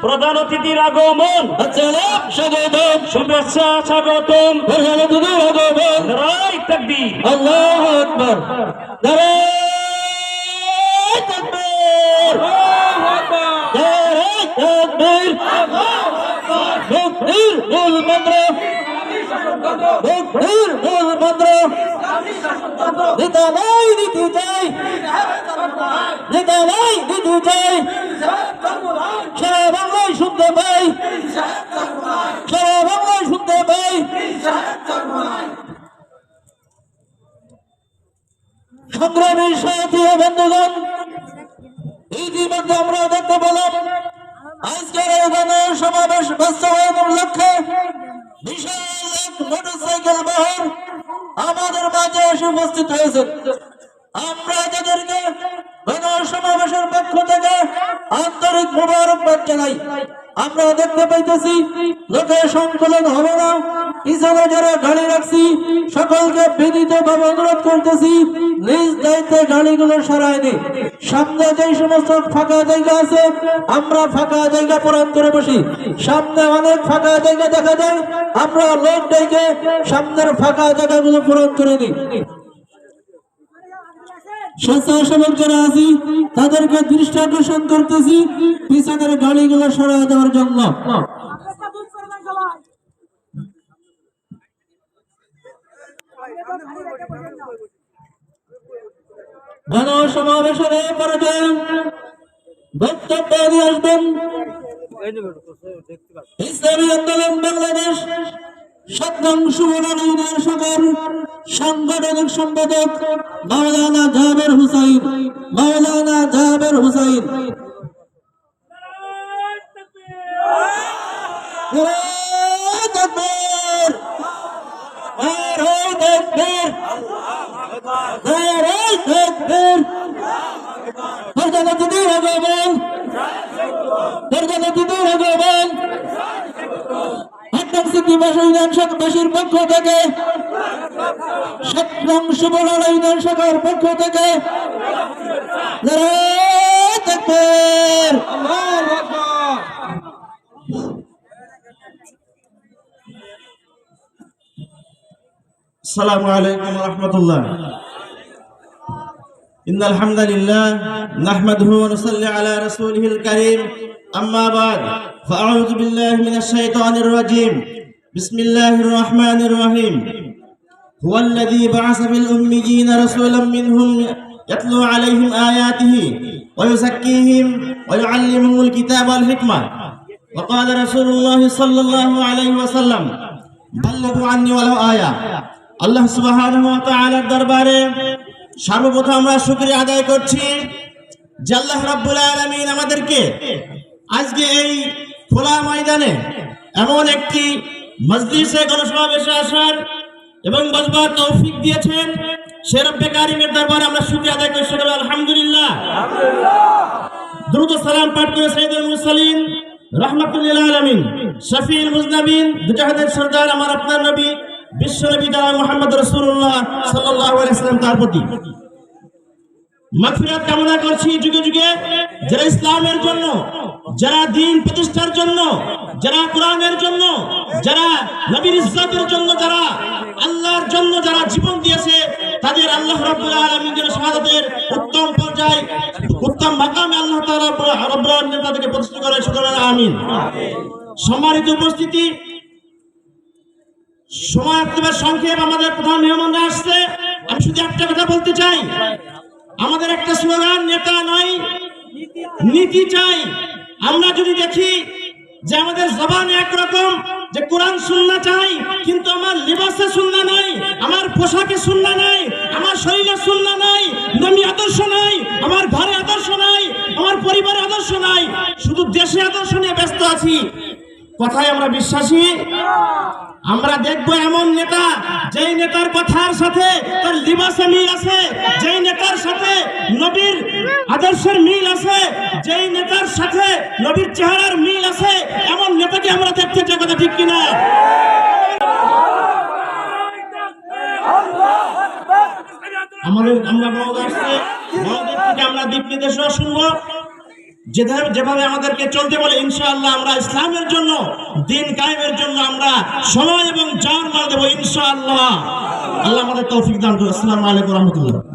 প্রধান অতিথির আগমন, স্বাগতম, শুভেচ্ছা স্বাগতম, আগমন, নারায়ে তাকবীর, আল্লাহু আকবার, নারায়ে তাকবীর, নারায়ে তাকবীর, মুক্তির মূল মন্ত্র, মুক্তির মূল মন্ত্র, নেতা নাই নীতি চাই, নেতা নাই নীতি চাই, সারা বাংলায় শুনতে পাই, সারা বাংলায় শুনতে পাই। সংগ্রামী সাথী ও বন্ধুগণ, ইতিমধ্যে আমরা দেখতে পেলাম আজকের এই গণসমাবেশ বাস্তবায়নের লক্ষ্যে বিশাল এক মোটরসাইকেল বহর আমাদের মাঝে এসে উপস্থিত হয়েছে। আমরা তাদেরকে গণসমাবেশের পক্ষ থেকে আন্তরিক মোবারকবাদ জানাই। আমরা দেখতে পাইতেছি লোকের সংকলন হবে না, পিছনে যারা গাড়ি রাখছি সকলকে বিনীতভাবে অনুরোধ করতেছি নিজ দায়িত্বে গাড়িগুলো সরায় নি। সামনে যে সমস্ত ফাঁকা জায়গা আছে আমরা ফাঁকা জায়গা পূরণ করে বসি। সামনে অনেক ফাঁকা জায়গা দেখা যায়, আমরা লোক ডেকে সামনের ফাঁকা জায়গাগুলো পূরণ করে নিই। স্বেচ্ছাসেবক যারা আছি তাদেরকে দৃষ্টি আকর্ষণ করতেছি পিছনের গাড়িগুলো সরাই দেওয়ার জন্য। গণসমাবেশের এই পর্যায়ে বক্তব্য দিয়ে আসবেন ইসলামী আন্দোলন বাংলাদেশ ৭ নং সুবর্ণ ইউনিয়ন শাখার সাংগঠনিক সম্পাদক মাওলানা জাবের হুসাইন, মাওলানা জাবের হুসাইন। নারায়ে তাকবীর, নারায়ে তাকবীর, নারায়ে তাকবীর। প্রধান অতিথির আগমন, প্রধান অতিথির আগমন বাসীর পক্ষ থেকে ৭ নং সুবর্ণ ইউনিয়ন শাখার পক্ষ থেকে নারায়ে তাকবীর, আল্লাহু আকবার। আসসালামু আলাইকুম ওয়া রাহমাতুল্লাহ। ইন্নাল হামদালিল্লাহ নাহমাদুহু ওয়া নুসাল্লি আলা রাসূলিহিল কারীম, আম্মা বা'দ, ফাআউযু বিল্লাহি মিনাশ শাইতানির রাজীম। বিসমিল্লাহির রাহমানির রাহিম। হুয়াল্লাযী বা'আসা ফিল উম্মিয়্যিনা রাসূলাম মিনহুম ইয়াতলু আলাইহিম আয়াতিহি ওয়া ইউযাক্কিহিম ওয়া ইউআল্লিমুহুমুল কিতাবা ওয়াল হিকমা ওয়া ক্বালা রাসূলুল্লাহি সাল্লাল্লাহু আলাইহি ওয়াসাল্লাম বাল্লিগু আন্নী ওয়ালাউ আয়া। আল্লাহ সুবহানাহু ওয়া তাআলার দরবারে সর্বপ্রথম আমরা শুকরিয়া আদায় করছি যে আল্লাহ রাব্বুল আলামিন আমাদেরকে আজকে এই খোলা ময়দানে এমন একটি মজলিসে গণসমাবেশে আসার এবং বসবার তৌফিক দিয়েছেন। সে রব্বে কারিমের দরবারে আমরা শুকরিয়া আদায় করি, আলহামদুলিল্লাহ। দুরূদ ও সালাম পাঠ করে সাইয়্যিদুল মুরসালিন রাহমাতুল লিল আলামিন শফিউল মুজনাবিন মুজাহিদের সরদার আমার আপনার নবী বিশ্ব নবী জনাব মুহাম্মদ রাসূলুল্লাহ সাল্লাল্লাহু আলাইহি ওয়াসাল্লাম তার প্রতি মাগফিরাত কামনা করছি। যুগে যুগে যারা ইসলামের জন্য, যারা দ্বীন প্রতিষ্ঠার জন্য, যারা কোরআনের জন্য, যারা নবীর ইজ্জতের জন্য, যারা আল্লাহর জন্য যারা জীবন দিয়েছে তাদের আল্লাহ রাব্বুল আলামিন যেন শাহাদাতের উত্তম পর্যায়ে উত্তম মাকামে আল্লাহ তাআলা রাব্বুল আলামিন তাদেরকে প্রতিষ্ঠিত করে, শুকরান আমিন। সম্মানিত উপস্থিতি, সময় একেবারে সংক্ষেপ, আমাদের প্রধান মেহমানরা আসছে। আমি শুধু একটা কথা বলতে চাই, আমাদের একটা স্লোগান নেতা নয় নীতি চাই। আমরা যদি দেখি যে আমাদের জবানে একরকম যে কোরআন সুন্নাহ চাই, কিন্তু আমার লিবাসে সুন্নাহ নাই, আমার পোশাকে সুন্নাহ নাই, আমার শরীরে সুন্নাহ নাই, নবী আদর্শ নাই, আমার ঘরে আদর্শ নাই, আমার পরিবারে আদর্শ নাই, শুধু দেশে আদর্শ নিয়ে ব্যস্ত আছি, কথায় আমরা বিশ্বাসী? আমরা দেখবো এমন নেতা যেই নেতার কথার সাথে তার লিবাসে মিল আছে, যেই নেতার সাথে নবীর আদর্শের মিল আছে, যেই নেতার সাথে নবীর চেহারার মিল আছে, এমন নেতাকে আমরা দেখতে চাই। কথা ঠিক কিনা? আমরা বড় আসছে, বড়দের থেকে আমরা দিক নির্দেশনা শুনবো। যেভাবে আমাদেরকে চলতে বলে ইনশাআল্লাহ আমরা ইসলামের জন্য, দিন কায়েমের জন্য আমরা সময় এবং জান মাল দেবো ইনশাআল্লাহ। আল্লাহ আমাদের তৌফিক দান করুন। আসসালামু আলাইকুম ওয়া রাহমাতুল্লাহ।